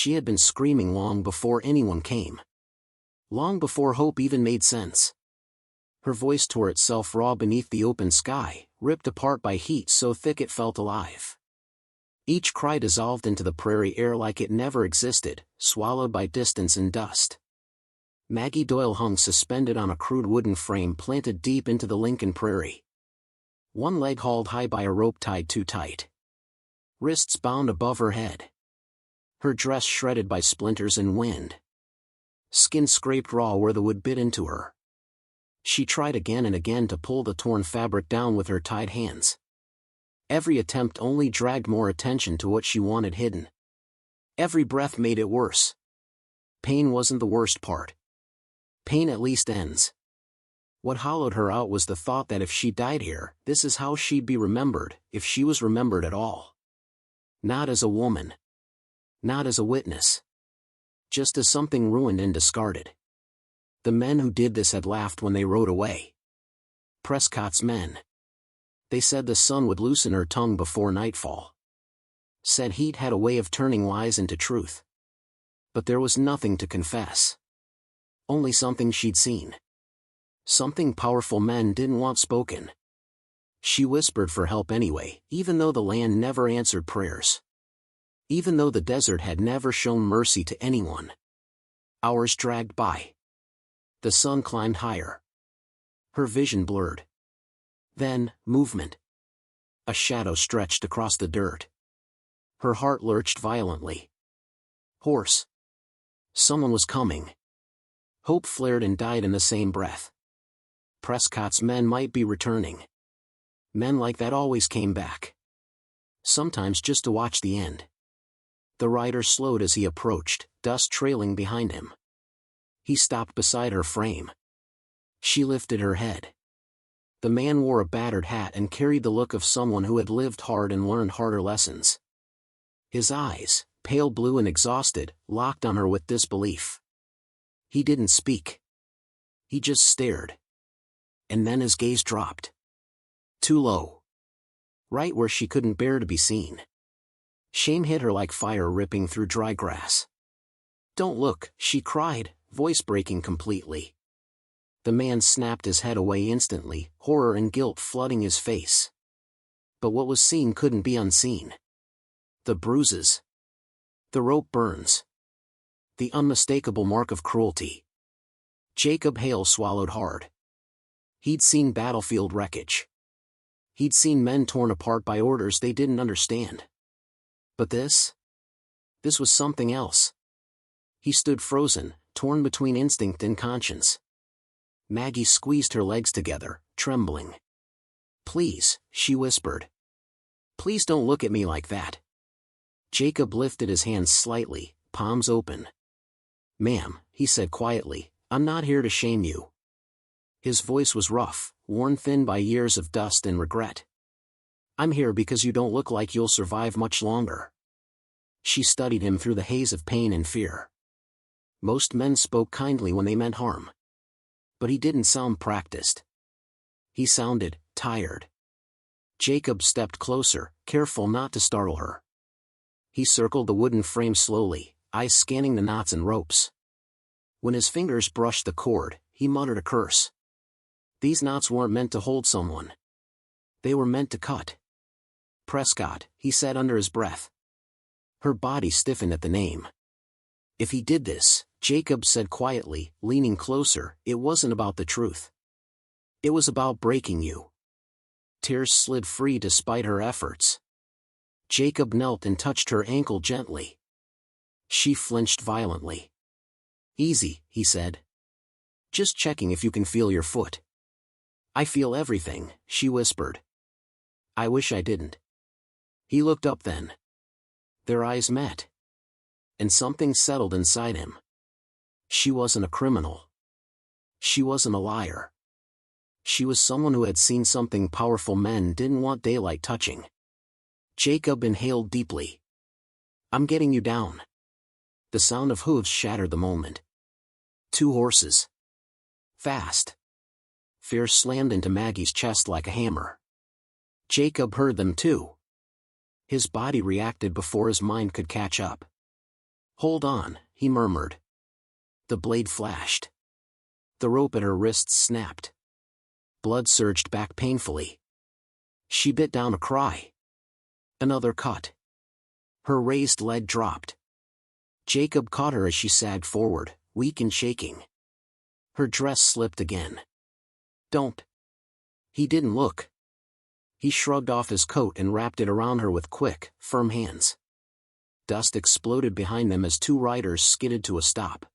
She had been screaming long before anyone came. Long before hope even made sense. Her voice tore itself raw beneath the open sky, ripped apart by heat so thick it felt alive. Each cry dissolved into the prairie air like it never existed, swallowed by distance and dust. Maggie Doyle hung suspended on a crude wooden frame planted deep into the Lincoln prairie. One leg hauled high by a rope tied too tight. Wrists bound above her head. Her dress shredded by splinters and wind. Skin scraped raw where the wood bit into her. She tried again and again to pull the torn fabric down with her tied hands. Every attempt only dragged more attention to what she wanted hidden. Every breath made it worse. Pain wasn't the worst part. Pain at least ends. What hollowed her out was the thought that if she died here, this is how she'd be remembered, if she was remembered at all. Not as a woman. Not as a witness. Just as something ruined and discarded. The men who did this had laughed when they rode away. Prescott's men. They said the sun would loosen her tongue before nightfall. Said heat had a way of turning lies into truth. But there was nothing to confess. Only something she'd seen. Something powerful men didn't want spoken. She whispered for help anyway, even though the land never answered prayers. Even though the desert had never shown mercy to anyone. Hours dragged by. The sun climbed higher. Her vision blurred. Then, movement. A shadow stretched across the dirt. Her heart lurched violently. Horse. Someone was coming. Hope flared and died in the same breath. Prescott's men might be returning. Men like that always came back. Sometimes just to watch the end. The rider slowed as he approached, dust trailing behind him. He stopped beside her frame. She lifted her head. The man wore a battered hat and carried the look of someone who had lived hard and learned harder lessons. His eyes, pale blue and exhausted, locked on her with disbelief. He didn't speak. He just stared. And then his gaze dropped. Too low. Right where she couldn't bear to be seen. Shame hit her like fire ripping through dry grass. "Don't look," she cried, voice breaking completely. The man snapped his head away instantly, horror and guilt flooding his face. But what was seen couldn't be unseen. The bruises. The rope burns. The unmistakable mark of cruelty. Jacob Hale swallowed hard. He'd seen battlefield wreckage. He'd seen men torn apart by orders they didn't understand. But this? This was something else. He stood frozen, torn between instinct and conscience. Maggie squeezed her legs together, trembling. "Please," she whispered. "Please don't look at me like that." Jacob lifted his hands slightly, palms open. "Ma'am," he said quietly, "I'm not here to shame you." His voice was rough, worn thin by years of dust and regret. "I'm here because you don't look like you'll survive much longer." She studied him through the haze of pain and fear. Most men spoke kindly when they meant harm. But he didn't sound practiced. He sounded tired. Jacob stepped closer, careful not to startle her. He circled the wooden frame slowly, eyes scanning the knots and ropes. When his fingers brushed the cord, he muttered a curse. These knots weren't meant to hold someone. They were meant to cut. "Prescott," he said under his breath. Her body stiffened at the name. "If he did this," Jacob said quietly, leaning closer, "it wasn't about the truth. It was about breaking you." Tears slid free despite her efforts. Jacob knelt and touched her ankle gently. She flinched violently. "Easy," he said. "Just checking if you can feel your foot." "I feel everything," she whispered. "I wish I didn't." He looked up then. Their eyes met. And something settled inside him. She wasn't a criminal. She wasn't a liar. She was someone who had seen something powerful men didn't want daylight touching. Jacob inhaled deeply. "I'm getting you down." The sound of hooves shattered the moment. 2 horses. Fast. Fear slammed into Maggie's chest like a hammer. Jacob heard them too. His body reacted before his mind could catch up. Hold on, he murmured. The blade flashed. The rope at her wrists snapped. Blood surged back painfully. She bit down a cry. Another cut. Her raised lead dropped. Jacob caught her as she sagged forward, weak and shaking. Her dress slipped again. Don't. He didn't look. He shrugged off his coat and wrapped it around her with quick, firm hands. Dust exploded behind them as two riders skidded to a stop.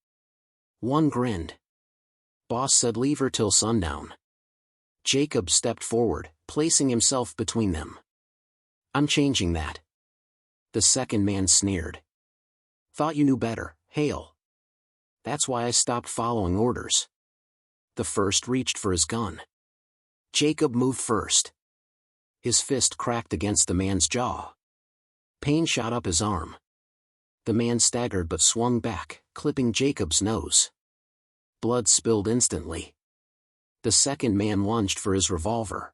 One grinned. Boss said leave her till sundown. Jacob stepped forward, placing himself between them. I'm changing that. The second man sneered. Thought you knew better, Hale. That's why I stopped following orders. The first reached for his gun. Jacob moved first. His fist cracked against the man's jaw. Pain shot up his arm. The man staggered but swung back, clipping Jacob's nose. Blood spilled instantly. The second man lunged for his revolver.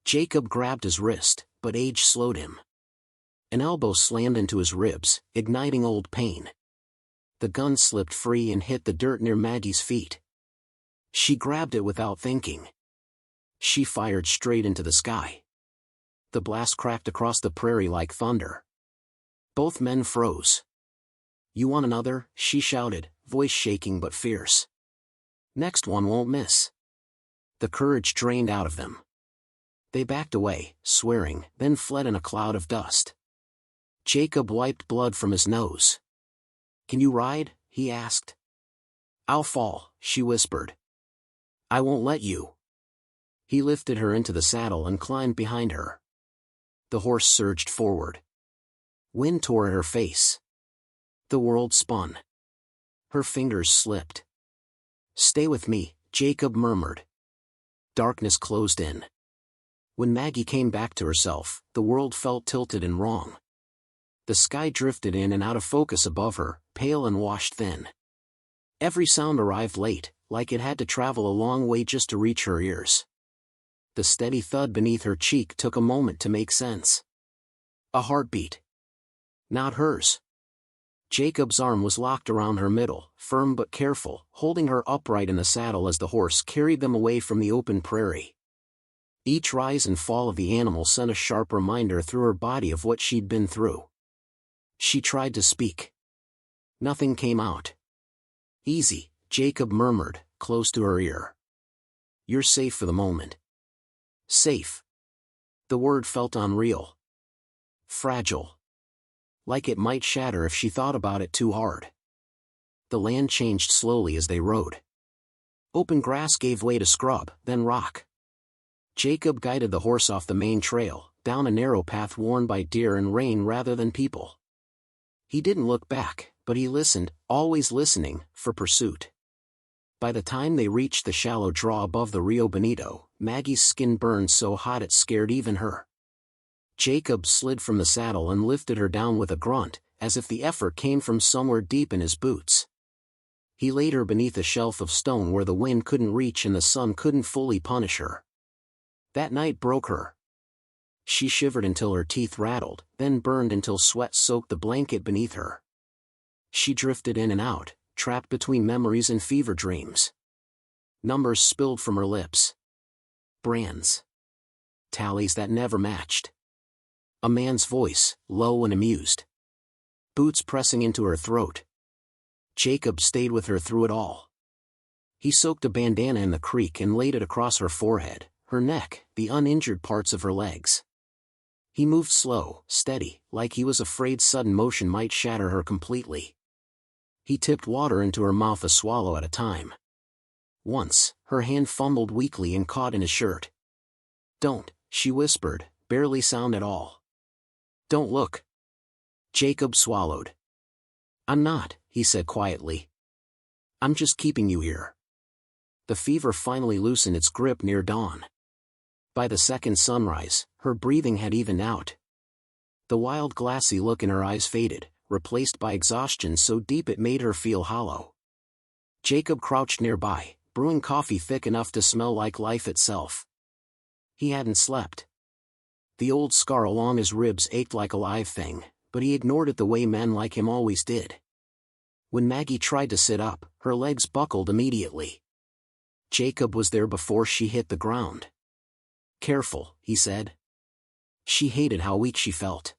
Jacob grabbed his wrist, but age slowed him. An elbow slammed into his ribs, igniting old pain. The gun slipped free and hit the dirt near Maggie's feet. She grabbed it without thinking. She fired straight into the sky. The blast cracked across the prairie like thunder. Both men froze. You want another? She shouted, voice shaking but fierce. Next one won't miss. The courage drained out of them. They backed away, swearing, then fled in a cloud of dust. Jacob wiped blood from his nose. Can you ride? He asked. I'll fall, she whispered. I won't let you. He lifted her into the saddle and climbed behind her. The horse surged forward. Wind tore at her face. The world spun. Her fingers slipped. Stay with me, Jacob murmured. Darkness closed in. When Maggie came back to herself, the world felt tilted and wrong. The sky drifted in and out of focus above her, pale and washed thin. Every sound arrived late, like it had to travel a long way just to reach her ears. The steady thud beneath her cheek took a moment to make sense. A heartbeat. Not hers. Jacob's arm was locked around her middle, firm but careful, holding her upright in the saddle as the horse carried them away from the open prairie. Each rise and fall of the animal sent a sharp reminder through her body of what she'd been through. She tried to speak. Nothing came out. Easy, Jacob murmured, close to her ear. You're safe for the moment. Safe. The word felt unreal. Fragile. Like it might shatter if she thought about it too hard. The land changed slowly as they rode. Open grass gave way to scrub, then rock. Jacob guided the horse off the main trail, down a narrow path worn by deer and rain rather than people. He didn't look back, but he listened, always listening, for pursuit. By the time they reached the shallow draw above the Rio Bonito, Maggie's skin burned so hot it scared even her. Jacob slid from the saddle and lifted her down with a grunt, as if the effort came from somewhere deep in his boots. He laid her beneath a shelf of stone where the wind couldn't reach and the sun couldn't fully punish her. That night broke her. She shivered until her teeth rattled, then burned until sweat soaked the blanket beneath her. She drifted in and out, trapped between memories and fever dreams. Numbers spilled from her lips. Brands. Tallies that never matched. A man's voice, low and amused. Boots pressing into her throat. Jacob stayed with her through it all. He soaked a bandana in the creek and laid it across her forehead, her neck, the uninjured parts of her legs. He moved slow, steady, like he was afraid sudden motion might shatter her completely. He tipped water into her mouth a swallow at a time. Once, her hand fumbled weakly and caught in his shirt. Don't, she whispered, barely sound at all. Don't look. Jacob swallowed. I'm not, he said quietly. I'm just keeping you here. The fever finally loosened its grip near dawn. By the second sunrise, her breathing had evened out. The wild glassy look in her eyes faded, replaced by exhaustion so deep it made her feel hollow. Jacob crouched nearby, brewing coffee thick enough to smell like life itself. He hadn't slept. The old scar along his ribs ached like a live thing, but he ignored it the way men like him always did. When Maggie tried to sit up, her legs buckled immediately. Jacob was there before she hit the ground. "Careful," he said. She hated how weak she felt.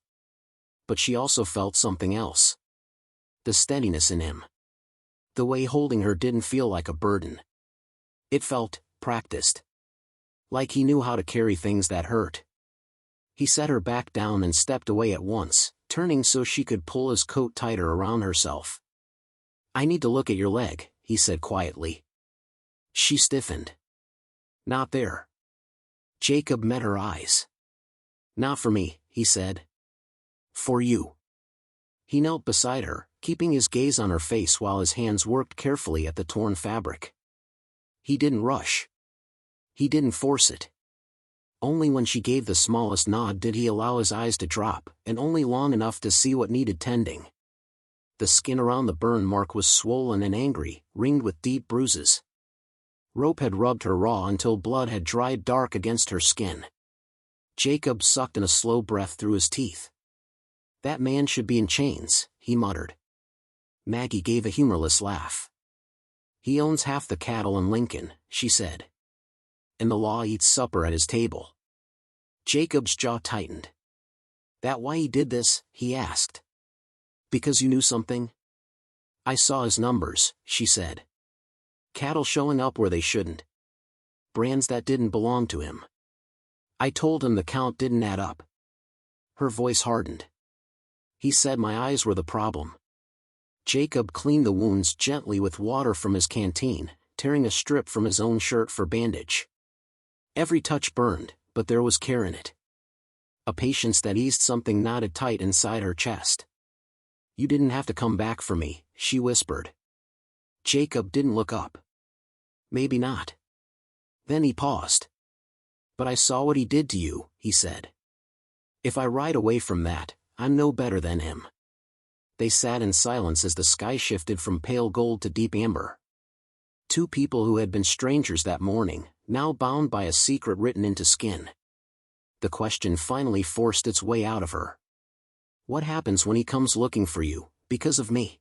But she also felt something else. The steadiness in him. The way holding her didn't feel like a burden. It felt practiced. Like he knew how to carry things that hurt. He set her back down and stepped away at once, turning so she could pull his coat tighter around herself. "I need to look at your leg," he said quietly. She stiffened. "Not there." Jacob met her eyes. "Not for me," he said. "For you." He knelt beside her, keeping his gaze on her face while his hands worked carefully at the torn fabric. He didn't rush. He didn't force it. Only when she gave the smallest nod did he allow his eyes to drop, and only long enough to see what needed tending. The skin around the burn mark was swollen and angry, ringed with deep bruises. Rope had rubbed her raw until blood had dried dark against her skin. Jacob sucked in a slow breath through his teeth. "That man should be in chains," he muttered. Maggie gave a humorless laugh. "He owns half the cattle in Lincoln," she said. "And the law eats supper at his table." Jacob's jaw tightened. "That why he did this?" he asked. "Because you knew something?" "I saw his numbers," she said. "Cattle showing up where they shouldn't. Brands that didn't belong to him. I told him the count didn't add up." Her voice hardened. "He said my eyes were the problem." Jacob cleaned the wounds gently with water from his canteen, tearing a strip from his own shirt for bandage. Every touch burned, but there was care in it. A patience that eased something knotted tight inside her chest. "You didn't have to come back for me," she whispered. Jacob didn't look up. "Maybe not." Then he paused. "But I saw what he did to you," he said. "If I ride away from that, I'm no better than him." They sat in silence as the sky shifted from pale gold to deep amber. Two people who had been strangers that morning, now bound by a secret written into skin. The question finally forced its way out of her. "What happens when he comes looking for you, because of me?"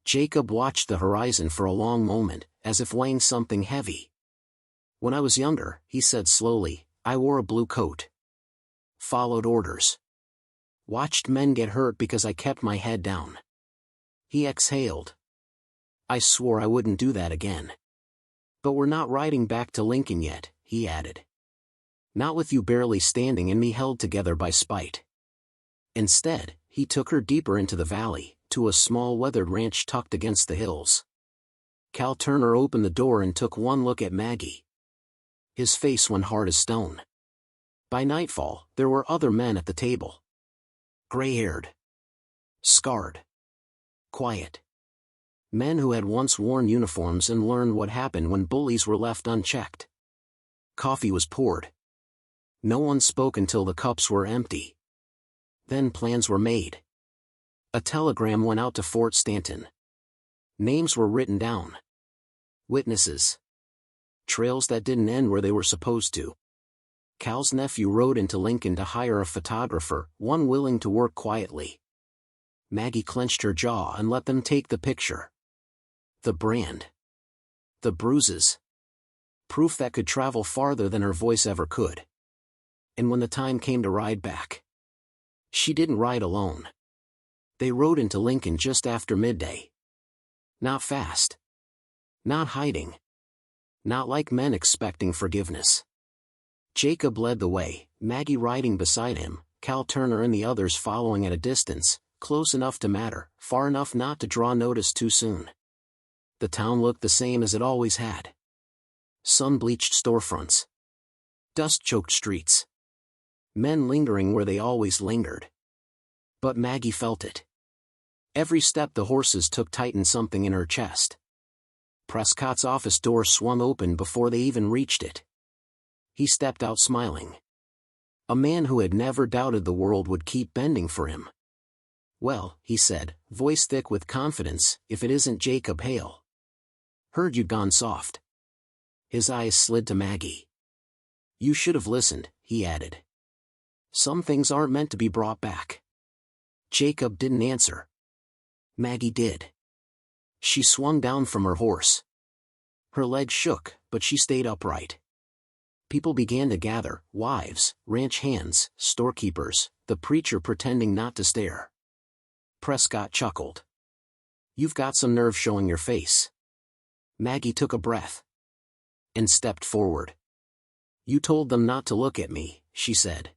Jacob watched the horizon for a long moment, as if weighing something heavy. "When I was younger," he said slowly, "I wore a blue coat. Followed orders. Watched men get hurt because I kept my head down." He exhaled. "I swore I wouldn't do that again. But we're not riding back to Lincoln yet," he added. "Not with you barely standing and me held together by spite." Instead, he took her deeper into the valley, to a small weathered ranch tucked against the hills. Cal Turner opened the door and took one look at Maggie. His face went hard as stone. By nightfall, there were other men at the table. Gray-haired. Scarred. Quiet. Men who had once worn uniforms and learned what happened when bullies were left unchecked. Coffee was poured. No one spoke until the cups were empty. Then plans were made. A telegram went out to Fort Stanton. Names were written down. Witnesses. Trails that didn't end where they were supposed to. Cal's nephew rode into Lincoln to hire a photographer, one willing to work quietly. Maggie clenched her jaw and let them take the picture. The brand. The bruises. Proof that could travel farther than her voice ever could. And when the time came to ride back, she didn't ride alone. They rode into Lincoln just after midday. Not fast. Not hiding. Not like men expecting forgiveness. Jacob led the way, Maggie riding beside him, Cal Turner and the others following at a distance, close enough to matter, far enough not to draw notice too soon. The town looked the same as it always had. Sun-bleached storefronts. Dust-choked streets. Men lingering where they always lingered. But Maggie felt it. Every step the horses took tightened something in her chest. Prescott's office door swung open before they even reached it. He stepped out smiling. A man who had never doubted the world would keep bending for him. "Well," he said, voice thick with confidence, "if it isn't Jacob Hale. Heard you'd gone soft." His eyes slid to Maggie. "You should have listened," he added. "Some things aren't meant to be brought back." Jacob didn't answer. Maggie did. She swung down from her horse. Her legs shook, but she stayed upright. People began to gather, wives, ranch hands, storekeepers, the preacher pretending not to stare. Prescott chuckled. "You've got some nerve showing your face." Maggie took a breath and stepped forward. "You told them not to look at me," she said.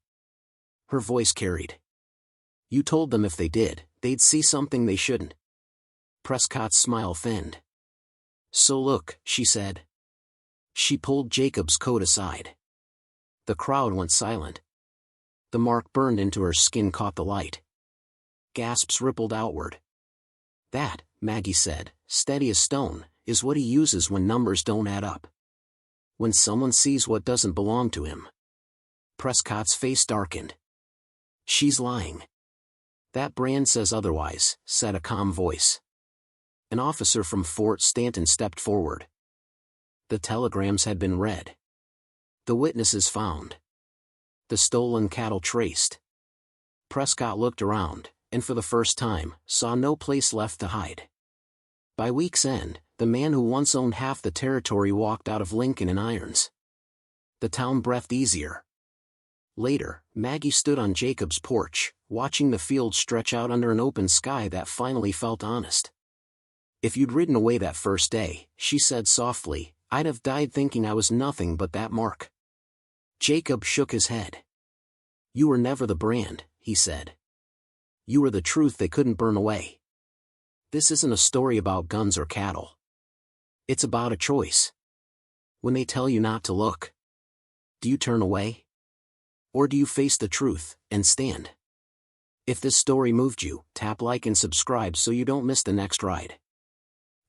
Her voice carried. "You told them if they did, they'd see something they shouldn't." Prescott's smile thinned. "So look," she said. She pulled Jacob's coat aside. The crowd went silent. The mark burned into her skin caught the light. Gasps rippled outward. "That," Maggie said, steady as stone, "is what he uses when numbers don't add up. When someone sees what doesn't belong to him." Prescott's face darkened. "She's lying." "That brand says otherwise," said a calm voice. An officer from Fort Stanton stepped forward. The telegrams had been read. The witnesses found. The stolen cattle traced. Prescott looked around, and for the first time, saw no place left to hide. By week's end, the man who once owned half the territory walked out of Lincoln in irons. The town breathed easier. Later, Maggie stood on Jacob's porch, watching the field stretch out under an open sky that finally felt honest. "If you'd ridden away that first day," she said softly, "I'd have died thinking I was nothing but that mark." Jacob shook his head. "You were never the brand," he said. "You were the truth they couldn't burn away. This isn't a story about guns or cattle. It's about a choice. When they tell you not to look, do you turn away? Or do you face the truth, and stand?" If this story moved you, tap like and subscribe so you don't miss the next ride.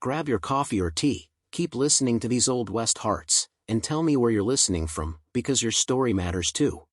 Grab your coffee or tea, keep listening to these Old West hearts, and tell me where you're listening from, because your story matters too.